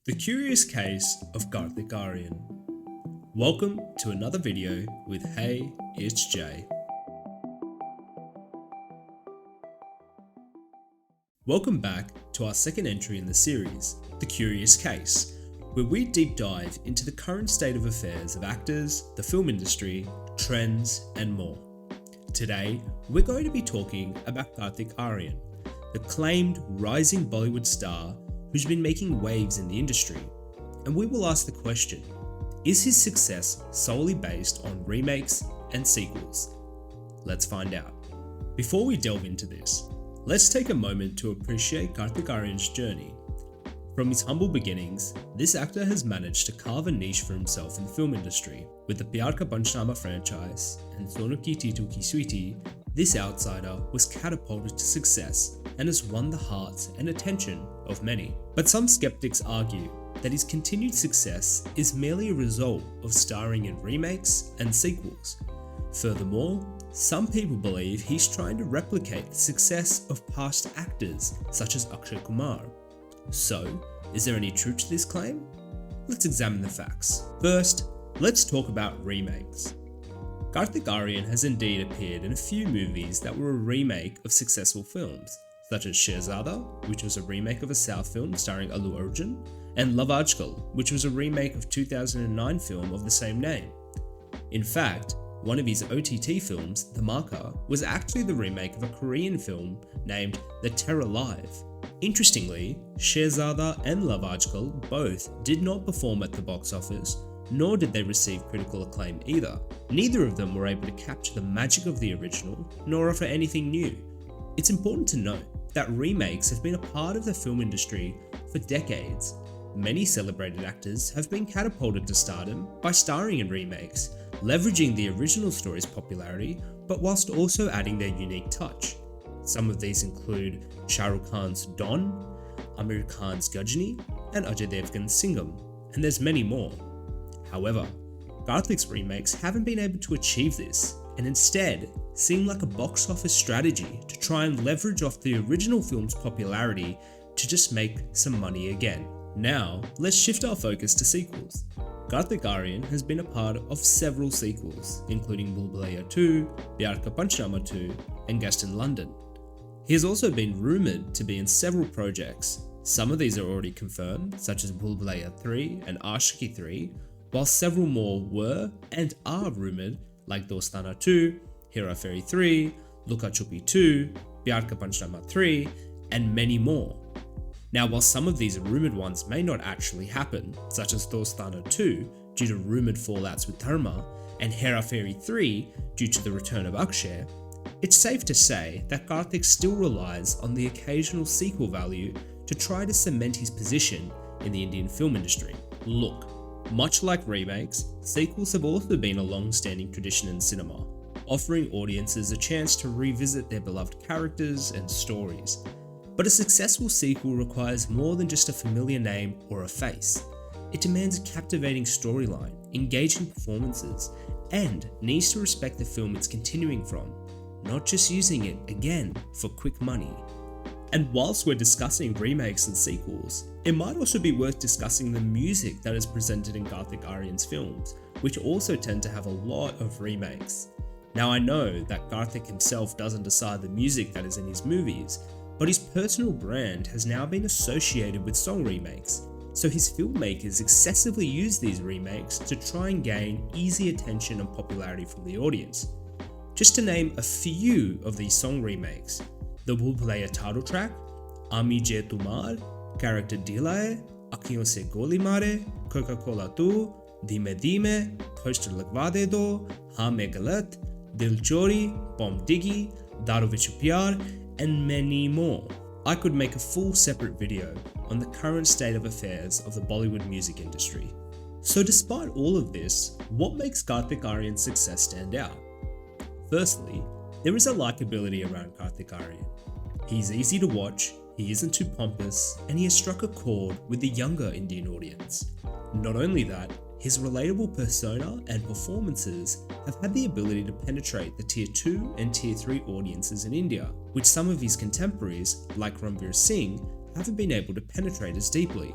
The Curious Case of Kartik Aaryan. Welcome to another video with Hey, it's Jay. Welcome back to our second entry in the series, The Curious Case, where we deep dive into the current state of affairs of actors, the film industry, trends, and more. Today, we're going to be talking about Kartik Aaryan, the acclaimed rising Bollywood star who's been making waves in the industry. And we will ask the question, is his success solely based on remakes and sequels? Let's find out. Before we delve into this, let's take a moment to appreciate Kartik Aaryan's journey. From his humble beginnings, this actor has managed to carve a niche for himself in the film industry. With the Pyar Ka Panchnama franchise and Sonu Ki Titu Ki Sweetie, this outsider was catapulted to success and has won the hearts and attention of many. But some skeptics argue that his continued success is merely a result of starring in remakes and sequels. Furthermore, some people believe he's trying to replicate the success of past actors such as Akshay Kumar. So, is there any truth to this claim? Let's examine the facts. First, let's talk about remakes. Kartik Aaryan has indeed appeared in a few movies that were a remake of successful films, such as Shehzada, which was a remake of a South film starring Allu Arjun, and Love Ajkal, which was a remake of 2009 film of the same name. In fact, one of his OTT films, The Marker, was actually the remake of a Korean film named The Terror Live. Interestingly, Shehzada and Love Ajkal both did not perform at the box office, nor did they receive critical acclaim either. Neither of them were able to capture the magic of the original, nor offer anything new. It's important to note that remakes have been a part of the film industry for decades. Many celebrated actors have been catapulted to stardom by starring in remakes, leveraging the original story's popularity, but whilst also adding their unique touch. Some of these include Shah Rukh Khan's Don, Amir Khan's Ghajini, and Ajay Devgan's Singham, and there's many more. However, Karthik's remakes haven't been able to achieve this, and instead seem like a box office strategy to try and leverage off the original film's popularity to just make some money again. Now, let's shift our focus to sequels. Kartik Aaryan has been a part of several sequels, including Bhool Bhulaiyaa 2, Pyar Ka Panchnama 2, and Guest in London. He has also been rumoured to be in several projects. Some of these are already confirmed, such as Bhool Bhulaiyaa 3 and Aashiqui 3, while several more were and are rumoured, like Dostana 2, Hera Fairy 3, Luka Chupi 2, Pyar Ka Panchnama 3, and many more. Now, while some of these rumoured ones may not actually happen, such as Dostana 2 due to rumoured fallouts with Dharma, and Hera Fairy 3 due to the return of Akshay, it's safe to say that Karthik still relies on the occasional sequel value to try to cement his position in the Indian film industry. Look, much like remakes, sequels have also been a long-standing tradition in cinema, offering audiences a chance to revisit their beloved characters and stories. But a successful sequel requires more than just a familiar name or a face. It demands a captivating storyline, engaging performances, and needs to respect the film it's continuing from, not just using it again for quick money. And whilst we're discussing remakes and sequels, it might also be worth discussing the music that is presented in Kartik Aaryan's films, which also tend to have a lot of remakes. Now, I know that Karthik himself doesn't decide the music that is in his movies, but his personal brand has now been associated with song remakes, so his filmmakers excessively use these remakes to try and gain easy attention and popularity from the audience. Just to name a few of these song remakes: the Bhool Bhulaiyaa title track, Ami Je Tumar, Character Dilaye, Akhiyon Se Goli Mare, Coca-Cola Tu, Dhime Dhime, Poster Lagwa De Do, Haan Main Galat, Dil Chori, Bom Diggi, Daru Vich Pyar, and many more. I could make a full separate video on the current state of affairs of the Bollywood music industry. So despite all of this, what makes Kartik Aaryan's success stand out? Firstly, there is a likability around Kartik Aaryan. He's easy to watch, he isn't too pompous, and he has struck a chord with the younger Indian audience. Not only that, his relatable persona and performances have had the ability to penetrate the Tier 2 and Tier 3 audiences in India, which some of his contemporaries, like Ranveer Singh, haven't been able to penetrate as deeply.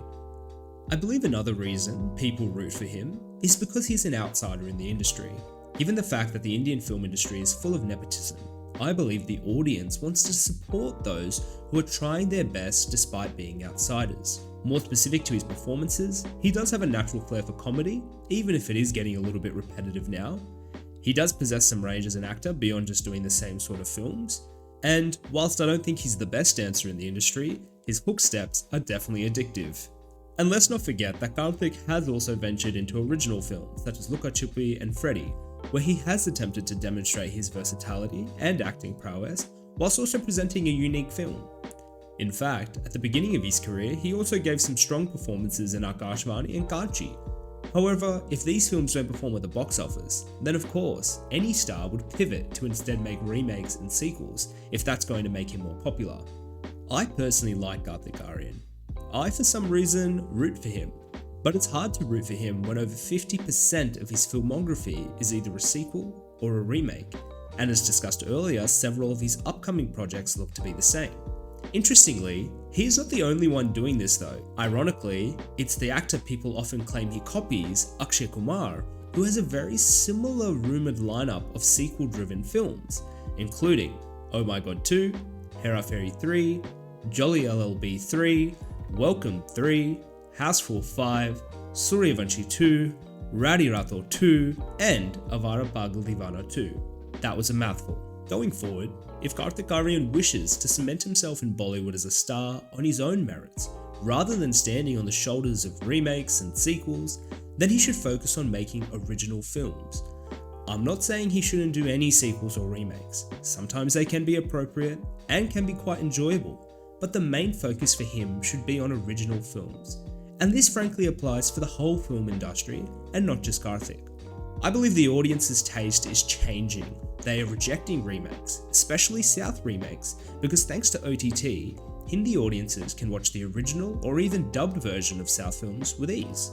I believe another reason people root for him is because he's an outsider in the industry. Given the fact that the Indian film industry is full of nepotism, I believe the audience wants to support those who are trying their best despite being outsiders. More specific to his performances, he does have a natural flair for comedy, even if it is getting a little bit repetitive now. He does possess some range as an actor beyond just doing the same sort of films, and whilst I don't think he's the best dancer in the industry, his hook steps are definitely addictive. And let's not forget that Karthik has also ventured into original films such as Luka Chupi and Freddy, where he has attempted to demonstrate his versatility and acting prowess, whilst also presenting a unique film. In fact, at the beginning of his career, he also gave some strong performances in Akashvani and Kanchi. However, if these films don't perform at the box office, then of course, any star would pivot to instead make remakes and sequels if that's going to make him more popular. I personally like Kartik Aaryan. I, for some reason, root for him. But it's hard to root for him when over 50% of his filmography is either a sequel or a remake, and as discussed earlier, several of his upcoming projects look to be the same. Interestingly, he's not the only one doing this though. Ironically, it's the actor people often claim he copies, Akshay Kumar, who has a very similar rumoured lineup of sequel-driven films, including Oh My God 2, Hera Fairy 3, Jolly LLB 3, Welcome 3, Houseful 5, Suryavanshi 2, Rowdy Rathore 2, and Avara Pagal Divana 2. That was a mouthful. Going forward, if Kartik Aaryan wishes to cement himself in Bollywood as a star on his own merits, rather than standing on the shoulders of remakes and sequels, then he should focus on making original films. I'm not saying he shouldn't do any sequels or remakes. Sometimes they can be appropriate and can be quite enjoyable, but the main focus for him should be on original films. And this frankly applies for the whole film industry and not just Karthik. I believe the audience's taste is changing. They are rejecting remakes, especially South remakes, because thanks to OTT, Hindi audiences can watch the original or even dubbed version of South films with ease.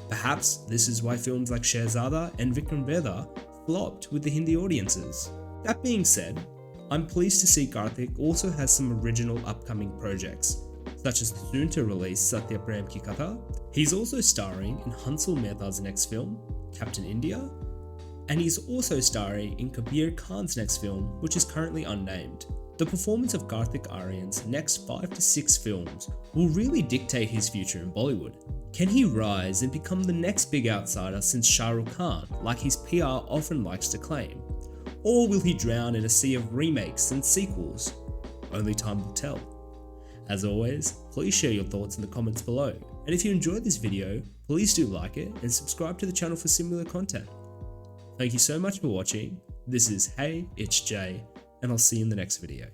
Perhaps this is why films like Shehzada and Vikram Vedha flopped with the Hindi audiences. That being said, I'm pleased to see Karthik also has some original upcoming projects, such as the soon-to-release Satya Prem Ki Katha. He's also starring in Hansal Mehta's next film, Captain India, and he's also starring in Kabir Khan's next film, which is currently unnamed. The performance of Kartik Aaryan's next 5 to 6 films will really dictate his future in Bollywood. Can he rise and become the next big outsider since Shah Rukh Khan, like his PR often likes to claim? Or will he drown in a sea of remakes and sequels? Only time will tell. As always, please share your thoughts in the comments below, and if you enjoyed this video, please do like it and subscribe to the channel for similar content. Thank you so much for watching. This is Hey, it's Jay, and I'll see you in the next video.